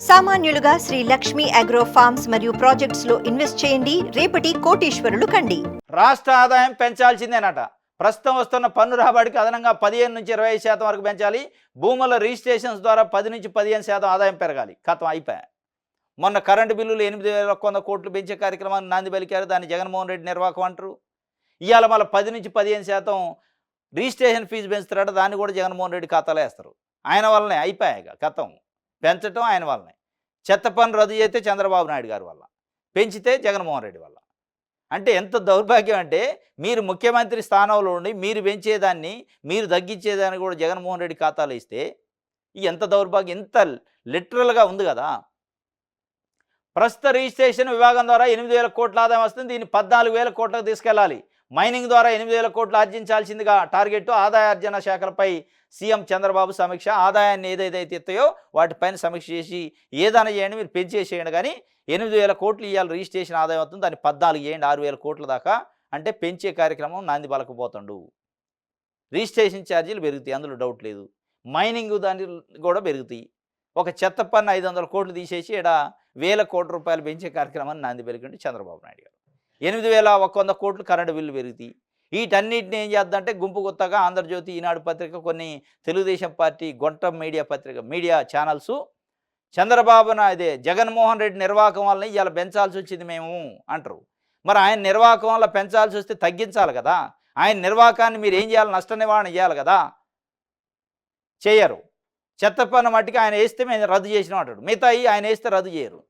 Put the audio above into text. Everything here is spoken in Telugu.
సామాన్యులుగా శ్రీ లక్ష్మీ అగ్రో ఫార్మ్స్ మరియు ప్రాజెక్ట్స్ లో ఇన్వెస్ట్ చేయండి, రేపటి కోటీశ్వరులు కండి. రాష్ట్ర ఆదాయం పెంచాల్సిందేనట. ప్రస్తుతం వస్తున్న పన్ను రాబడికి అదనంగా 15 నుంచి 25% వరకు పెంచాలి. భూముల రిజిస్ట్రేషన్స్ ద్వారా 10 నుంచి 15% ఆదాయం పెరగాలి. కథం అయిపోయా. మొన్న కరెంటు బిల్లులు 8,100 కోట్లు పెంచే కార్యక్రమాన్ని నాంది పలికారు. దాన్ని జగన్మోహన్ రెడ్డి నిర్వాహకం అంటారు. ఇవాళ మళ్ళీ 10 నుంచి 15% రిజిస్ట్రేషన్ ఫీజు పెంచుతారట. దాన్ని కూడా జగన్మోహన్ రెడ్డి ఖాతాలో వేస్తారు. ఆయన వల్లనే అయిపోయాక కథం. పెంచటం ఆయన వల్లనే. చెత్త పన్ను రద్దు చేస్తే చంద్రబాబు నాయుడు గారి వల్ల, పెంచితే జగన్మోహన్ రెడ్డి వల్ల. అంటే ఎంత దౌర్భాగ్యం అంటే, మీరు ముఖ్యమంత్రి స్థానంలో ఉండి మీరు పెంచేదాన్ని మీరు తగ్గించేదాన్ని కూడా జగన్మోహన్ రెడ్డి ఖాతాలో ఇస్తే ఎంత దౌర్భాగ్యం, ఎంత లిటరల్గా ఉంది కదా. ప్రస్తుత రిజిస్ట్రేషన్ విభాగం ద్వారా 8,000 కోట్ల ఆదాయం వస్తుంది. దీన్ని 14,000 కోట్లకు తీసుకెళ్లాలి. మైనింగ్ ద్వారా 8,000 కోట్లు ఆర్జించాల్సిందిగా టార్గెట్. ఆదాయార్జన శాఖలపై సీఎం చంద్రబాబు సమీక్ష. ఆదాయాన్ని ఏదైతే ఎత్తాయో వాటిపైన సమీక్ష చేసి ఏదైనా చేయండి, మీరు పెంచేసేయండి, కానీ 8,000 కోట్లు ఇవాళ రిజిస్ట్రేషన్ ఆదాయం అవుతుంది. దాన్ని 14 చేయండి, 6,000 కోట్ల దాకా. అంటే పెంచే కార్యక్రమం నాంది పలకపోతుండు. రిజిస్ట్రేషన్ ఛార్జీలు పెరుగుతాయి, అందులో డౌట్ లేదు. మైనింగ్ దాన్ని కూడా పెరుగుతాయి. ఒక చెత్త పన్ను 500 కోట్లు తీసేసి ఇక్కడ 1,000 కోట్ల రూపాయలు పెంచే కార్యక్రమాన్ని నాంది పలికిండు చంద్రబాబు నాయుడు గారు. 8,100 కోట్లు కరెంటు బిల్లు పెరుగుతాయి. వీటన్నిటిని ఏం చేద్దంటే గుంపు కొత్తగా ఆంధ్రజ్యోతి, ఈనాడు పత్రిక, కొన్ని తెలుగుదేశం పార్టీ గొంట మీడియా పత్రిక మీడియా ఛానల్స్ చంద్రబాబున అదే జగన్మోహన్ రెడ్డి నిర్వాహకం వల్ల ఇవాళ పెంచాల్సి వచ్చింది మేము అంటారు. మరి ఆయన నిర్వాహకం వల్ల పెంచాల్సి వస్తే తగ్గించాలి కదా. ఆయన నిర్వాహకాన్ని మీరు ఏం చేయాలి, నష్ట నివారణ చేయాలి కదా. చేయరు. చెత్త పన్ను మట్టికి ఆయన వేస్తే మేము రద్దు చేసినాం అంటాడు. మిగతా ఆయన వేస్తే రద్దు చేయరు.